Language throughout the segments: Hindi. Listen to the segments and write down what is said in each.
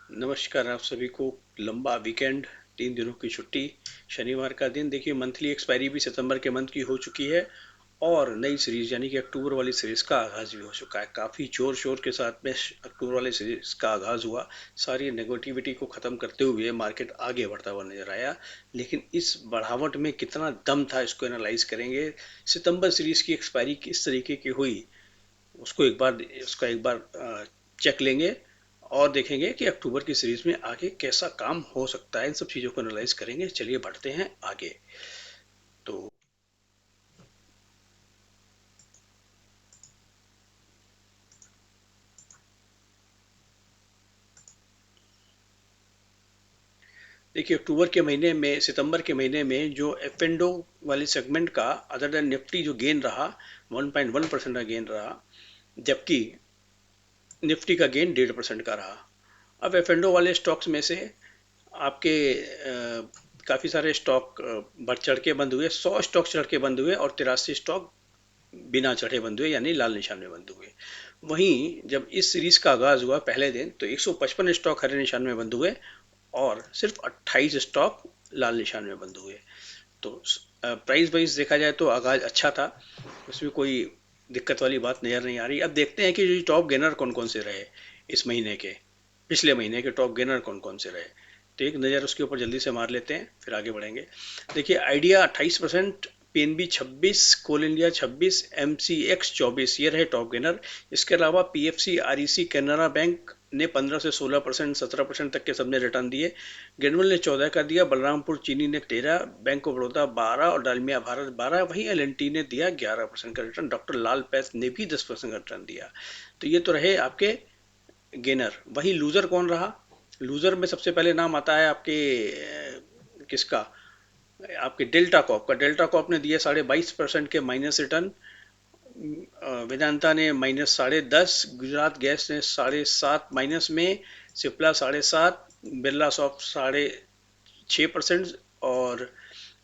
नमस्कार आप सभी को। लंबा वीकेंड, 3 दिनों की छुट्टी, शनिवार का दिन। देखिए मंथली एक्सपायरी भी सितंबर के मंथ की हो चुकी है और नई सीरीज यानी कि अक्टूबर वाली सीरीज का आगाज भी हो चुका है। काफ़ी जोर शोर के साथ में अक्टूबर वाली सीरीज का आगाज हुआ। सारी नेगेटिविटी को ख़त्म करते हुए मार्केट आगे बढ़ता हुआ नजर आया। लेकिन इस बढ़ावट में कितना दम था, इसको एनालाइज करेंगे। सितंबर सीरीज की एक्सपायरी किस तरीके की हुई, उसका एक बार चेक लेंगे और देखेंगे कि अक्टूबर की सीरीज में आगे कैसा काम हो सकता है। इन सब चीज़ों को एनालाइज करेंगे। चलिए बढ़ते हैं आगे। तो देखिए अक्टूबर के महीने में, सितंबर के महीने में जो एफ एंड ओ वाले सेगमेंट का अदर देन निफ्टी जो गेन रहा, 1.1% का गेन रहा, जबकि निफ्टी का गेन 1.5% का रहा। अब एफ एंड ओ वाले स्टॉक्स में से आपके काफ़ी सारे स्टॉक बढ़ चढ़ के बंद हुए। 100 स्टॉक चढ़ के बंद हुए और 83 स्टॉक बिना चढ़े बंद हुए, यानी लाल निशान में बंद हुए। वहीं जब इस सीरीज का आगाज हुआ पहले दिन, तो 155 स्टॉक हरे निशान में बंद हुए और सिर्फ 28 स्टॉक लाल निशान में बंद हुए। तो प्राइस वाइज देखा जाए तो आगाज अच्छा था, उसमें कोई दिक्कत वाली बात नजर नहीं आ रही। अब देखते हैं कि जो टॉप गेनर कौन कौन से रहे इस महीने के, पिछले महीने के टॉप गेनर कौन कौन से रहे। तो एक नज़र उसके ऊपर जल्दी से मार लेते हैं, फिर आगे बढ़ेंगे। देखिए आइडिया 28%, पीएनबी 26, कोल इंडिया 26, एमसीएक्स 24, ये रहे टॉप गेनर। इसके अलावा पीएफसी, आरईसी, कैनरा बैंक ने 15 से 16%, 17% तक के सबने रिटर्न दिए। ग्रेनुअल ने 14 का दिया, बलरामपुर चीनी ने 13, बैंक ऑफ बड़ौदा 12 और डालमिया भारत 12। वहीं एलएनटी ने दिया 11% का रिटर्न। डॉक्टर लाल पैथ ने भी 10% का रिटर्न दिया। तो ये तो रहे आपके गेनर। वही लूजर कौन रहा? लूजर में सबसे पहले नाम आता है आपके किसका, आपके डेल्टा कॉप का। डेल्टा कॉप ने दिया 22.5% के माइनस रिटर्न। वेदांता ने -10.5, गुजरात गैस ने 7.5 माइनस में, सिप्ला 7.5, बिरला सॉफ्ट 6.5%, और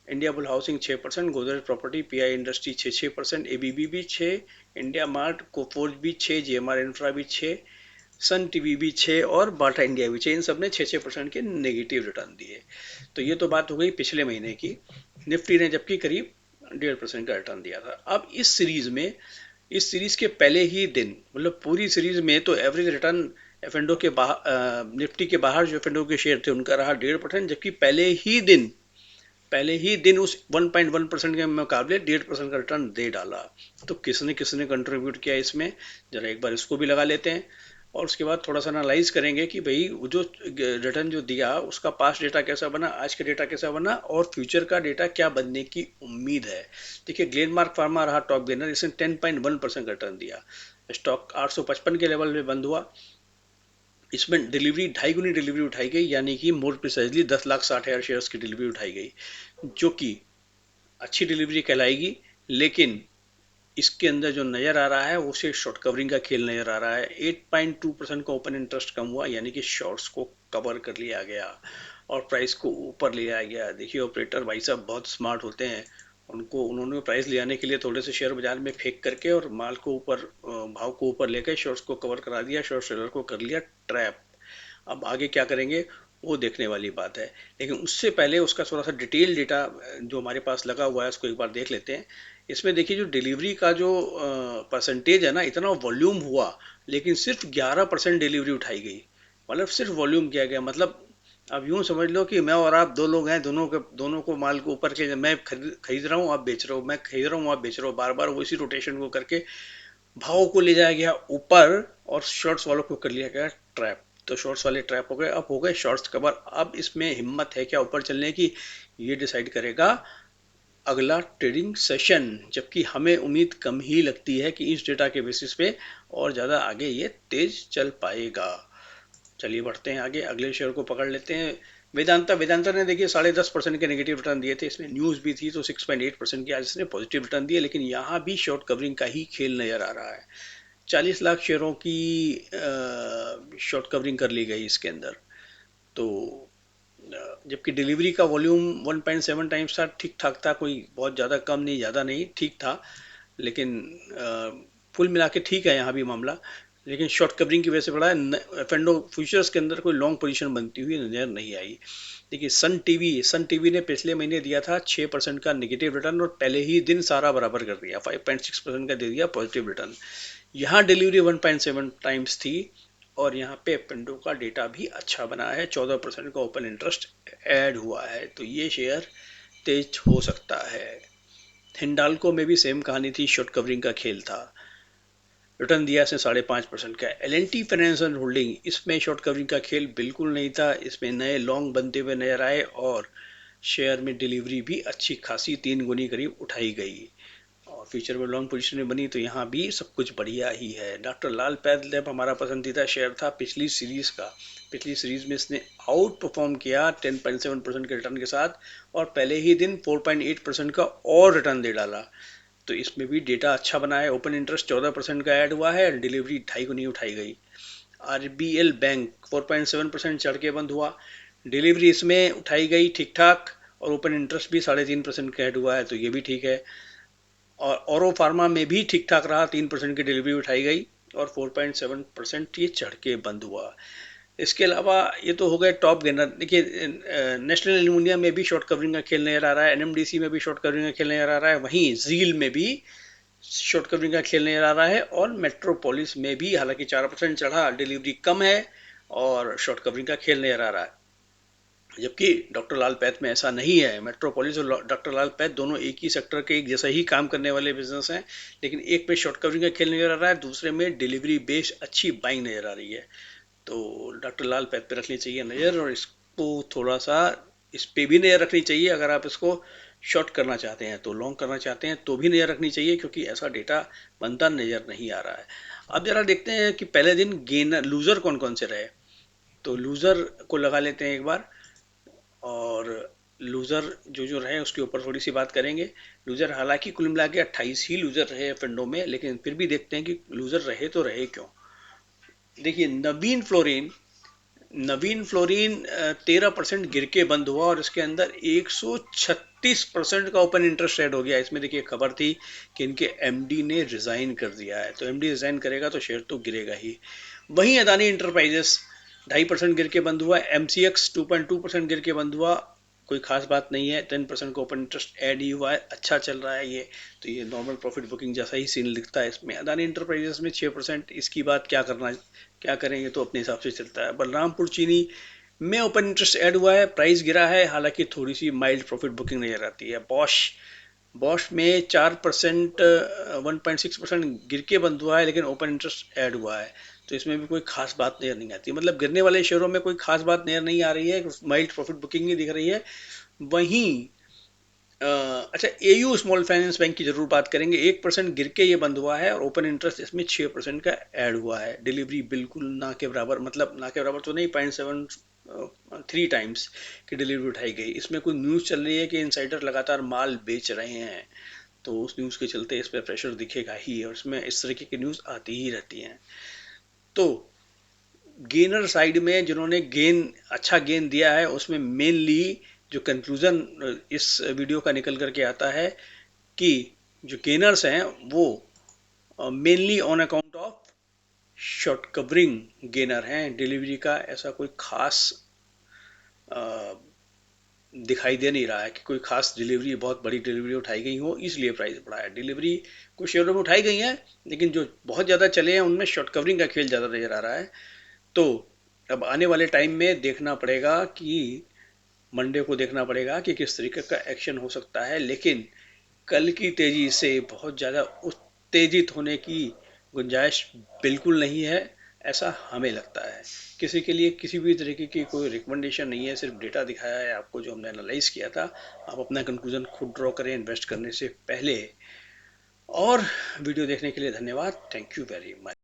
India bull housing 6%, Godrej property, pi industry 6%, ABB भी 6, इंडिया मार्ट, कोफोर्ज भी 6, जेएमआर इंफ्रा भी 6, सन टीवी भी 6 और बाटा इंडिया भी 6। इन सब ने 6% के नेगेटिव रिटर्न दिए। तो ये तो बात हो गई पिछले महीने की। निफ्टी ने जबकि करीब 1.5% का रिटर्न दिया था। अब इस सीरीज के पहले ही दिन, मतलब पूरी सीरीज में तो एवरेज रिटर्न एफ एंडो के बाहर, निफ्टी के बाहर जो एफ एंडो के शेयर थे उनका रहा 1.5%, जबकि पहले ही दिन उस 1.1% के मुकाबले 1.5% का रिटर्न दे डाला। तो किसने किसने कंट्रीब्यूट किया इसमें, जरा एक बार इसको भी लगा लेते हैं। और उसके बाद थोड़ा सा एनालाइज करेंगे कि भाई वो जो रिटर्न जो दिया उसका पास्ट डेटा कैसा बना, आज का डेटा कैसा बना और फ्यूचर का डेटा क्या बनने की उम्मीद है। देखिए ग्लेनमार्क फार्मा रहा टॉप गेनर, इसने 10.1% का रिटर्न दिया। स्टॉक 855 के लेवल में बंद हुआ। इसमें डिलीवरी 2.5 गुनी डिलीवरी उठाई गई, यानी कि मोर प्रिसाइजली 10,60,000 शेयर्स की डिलीवरी उठाई गई, जो कि अच्छी डिलीवरी कहलाएगी। लेकिन इसके अंदर जो नज़र आ रहा है वो सिर्फ शॉर्ट कवरिंग का खेल नज़र आ रहा है। 8.2% का ओपन इंटरेस्ट कम हुआ, यानी कि शॉर्ट्स को कवर कर लिया गया और प्राइस को ऊपर ले आया गया। देखिए ऑपरेटर भाई साहब बहुत स्मार्ट होते हैं। उन्होंने प्राइस ले आने के लिए थोड़े से शेयर बाजार में फेंक करके और माल को ऊपर, भाव को ऊपर लेकर शॉर्ट्स को कवर करा दिया, शॉर्ट सेलर को कर लिया ट्रैप। अब आगे क्या करेंगे वो देखने वाली बात है। लेकिन उससे पहले उसका थोड़ा सा डिटेल डेटा जो हमारे पास लगा हुआ है उसको एक बार देख लेते हैं। इसमें देखिए जो डिलीवरी का जो परसेंटेज है ना, इतना वॉल्यूम हुआ लेकिन सिर्फ 11% डिलीवरी उठाई गई। मतलब सिर्फ वॉल्यूम किया गया। मतलब अब यूं समझ लो कि मैं और आप दो लोग हैं, दोनों को माल को ऊपर के, मैं खरीद रहा हूँ आप बेच रहे हो, मैं खरीद रहा हूँ आप बेच रहे हो, बार बार वो इसी रोटेशन को करके भाव को ले जाया गया ऊपर और शॉर्ट्स वालों को कर लिया गया ट्रैप। तो शॉर्ट्स वाले ट्रैप हो गए, अब हो गए शॉर्ट्स कवर। अब इसमें हिम्मत है क्या ऊपर चलने की, ये डिसाइड करेगा अगला ट्रेडिंग सेशन। जबकि हमें उम्मीद कम ही लगती है कि इस डेटा के बेसिस पे और ज़्यादा आगे ये तेज चल पाएगा। चलिए बढ़ते हैं आगे, अगले शेयर को पकड़ लेते हैं। वेदांता ने देखिए 10.5% के नेगेटिव रिटर्न दिए थे। इसमें न्यूज़ भी थी तो 6.8% की आज इसने पॉजिटिव रिटर्न दिए, लेकिन यहाँ भी शॉर्ट कवरिंग का ही खेल नजर आ रहा है। 40 लाख शेयरों की शॉर्ट कवरिंग कर ली गई इसके अंदर। तो जबकि डिलीवरी का वॉल्यूम 1.7 टाइम्स था, ठीक ठाक था, कोई बहुत ज़्यादा कम नहीं ज़्यादा नहीं, ठीक था। लेकिन कुल मिला के ठीक है यहाँ भी मामला। लेकिन शॉर्ट कवरिंग की वजह से पड़ा है। फेंडो फ्यूचर्स के अंदर कोई लॉन्ग पोजीशन बनती हुई नजर नहीं आई। देखिए सन टीवी ने पिछले महीने दिया था 6% का नेगेटिव रिटर्न, और पहले ही दिन सारा बराबर कर दिया, 5.6% का दे दिया पॉजिटिव रिटर्न। यहाँ डिलीवरी 1.7 टाइम्स थी, और यहाँ पे पेंडो का डेटा भी अच्छा बना है, 14% का ओपन इंटरेस्ट ऐड हुआ है, तो ये शेयर तेज हो सकता है। हिंडाल्को में भी सेम कहानी थी, शॉर्ट कवरिंग का खेल था, रिटर्न दिया इसने 5.5% का। L&T फाइनेंशियल होल्डिंग, इसमें शॉर्ट कवरिंग का खेल बिल्कुल नहीं था, इसमें नए लॉन्ग बनते हुए नजर आए, और शेयर में डिलीवरी भी अच्छी खासी 3 गुनी करीब उठाई गई, और फ्यूचर में लॉन्ग पोजीशन में बनी, तो यहाँ भी सब कुछ बढ़िया ही है। डॉक्टर लाल पैथलैब हमारा पसंदीदा शेयर था पिछली सीरीज का। पिछली सीरीज में इसने आउट परफॉर्म किया 10.7% के रिटर्न के साथ, और पहले ही दिन 4.8% का और रिटर्न दे डाला, तो इसमें भी डेटा अच्छा बना है। ओपन इंटरेस्ट 14% का ऐड हुआ है, डिलीवरी 2.5 गुनी उठाई गई। RBL बैंक 4.7% चढ़ के बंद हुआ, डिलीवरी इसमें उठाई गई ठीक ठाक, और ओपन इंटरेस्ट भी 3.5% का ऐड हुआ है, तो ये भी ठीक है। और औरो फार्मा में भी ठीक ठाक रहा, 3% की डिलीवरी उठाई गई, और 4.7% ये चढ़ के बंद हुआ। इसके अलावा ये तो हो गए टॉप गेनर। देखिए नेशनल एल्यूमिनियम में भी शॉर्ट कवरिंग का खेल नजर आ रहा है, NMDC में भी शॉर्ट कवरिंग का खेल नजर आ रहा है, वहीं जील में भी शॉर्ट कवरिंग का खेल नजर आ रहा है, और मेट्रोपोलिस में भी हालांकि 4% चढ़ा, डिलीवरी कम है, और शॉर्ट कवरिंग का खेल नजर आ रहा है। जबकि डॉक्टर लाल पैथ में ऐसा नहीं है। मेट्रोपोलिस और डॉक्टर लाल पैथ दोनों एक ही सेक्टर के एक जैसा ही काम करने वाले बिजनेस हैं, लेकिन एक पे शॉर्ट कवरिंग का खेल नजर आ रहा है, दूसरे में डिलीवरी बेस्ड अच्छी बाइंग नजर आ रही है। तो डॉक्टर लाल पैथ पे रखनी चाहिए नज़र, और इसको थोड़ा सा इस पे भी नज़र रखनी चाहिए। अगर आप इसको शॉर्ट करना चाहते हैं, तो लॉन्ग करना चाहते हैं तो भी नज़र रखनी चाहिए, क्योंकि ऐसा डेटा बनता नज़र नहीं आ रहा है। अब जरा देखते हैं कि पहले दिन गेनर लूज़र कौन कौन से रहे, तो लूज़र को लगा लेते हैं एक बार, और लूज़र जो जो रहे उसके ऊपर थोड़ी सी बात करेंगे। लूज़र हालांकि कुल मिला के 28 ही लूज़र रहे फंडों में, लेकिन फिर भी देखते हैं कि लूज़र रहे तो रहे क्यों। देखिए नवीन फ्लोरीन 13% गिर के बंद हुआ, और इसके अंदर 136% का ओपन इंटरेस्ट ऐड हो गया। इसमें देखिए खबर थी कि इनके एमडी ने रिजाइन कर दिया है, तो एमडी रिजाइन करेगा तो शेयर तो गिरेगा ही। वहीं अदानी इंटरप्राइजेस 2.5% गिर के बंद हुआ, MCX 2.2% गिर के बंद हुआ, कोई खास बात नहीं है, 10% का ओपन इंटरेस्ट ऐड ही हुआ है, अच्छा चल रहा है ये, तो ये नॉर्मल प्रॉफिट बुकिंग जैसा ही सीन दिखता है इसमें। अदानी इंटरप्राइजेस में 6%, इसकी बात क्या करेंगे, तो अपने हिसाब से चलता है। बलरामपुर चीनी में ओपन इंटरेस्ट ऐड हुआ है, प्राइस गिरा है, हालांकि थोड़ी सी माइल्ड प्रॉफिट बुकिंग नजर आती है। बॉश बॉश में 4%, 1.6% गिर के बंद हुआ है, लेकिन ओपन इंटरेस्ट ऐड हुआ है, तो इसमें भी कोई खास बात नजर नहीं आती। मतलब गिरने वाले शेयरों में कोई खास बात नजर नहीं आ रही है, माइल्ड प्रॉफिट बुकिंग ही दिख रही है। वहीं अच्छा, AU स्मॉल फाइनेंस बैंक की जरूर बात करेंगे। 1% गिर के ये बंद हुआ है, और ओपन इंटरेस्ट इसमें 6% का ऐड हुआ है। डिलीवरी बिल्कुल ना के बराबर, मतलब ना के बराबर तो नहीं, 0.73 टाइम्स की डिलीवरी उठाई गई। इसमें कोई न्यूज़ चल रही है कि इनसाइडर लगातार माल बेच रहे हैं, तो उस न्यूज़ के चलते इस पर प्रेशर दिखेगा ही, और इसमें इस तरीके की न्यूज़ आती ही रहती हैं। तो गेनर साइड में जिन्होंने अच्छा गेन दिया है, उसमें मेनली जो कंक्लूजन इस वीडियो का निकल करके आता है कि जो गेनर्स हैं वो mainly on account of short covering gainer हैं। डिलीवरी का ऐसा कोई खास अ, दिखाई दे नहीं रहा है कि कोई खास डिलीवरी, बहुत बड़ी डिलीवरी उठाई गई हो इसलिए प्राइस बढ़ा है। डिलीवरी कुछ शेयरों में उठाई गई है, लेकिन जो बहुत ज़्यादा चले हैं उनमें शॉर्ट कवरिंग का खेल ज़्यादा नजर आ रहा है। तो अब आने वाले टाइम में देखना पड़ेगा कि मंडे को देखना पड़ेगा कि किस तरीके का एक्शन हो सकता है, लेकिन कल की तेजी से बहुत ज़्यादा उत्तेजित होने की गुंजाइश बिल्कुल नहीं है, ऐसा हमें लगता है। किसी के लिए किसी भी तरीके की कोई रिकमेंडेशन नहीं है, सिर्फ डेटा दिखाया है आपको जो हमने एनालाइज किया था। आप अपना कंक्लूजन खुद ड्रॉ करें इन्वेस्ट करने से पहले। और वीडियो देखने के लिए धन्यवाद, थैंक यू वेरी मच।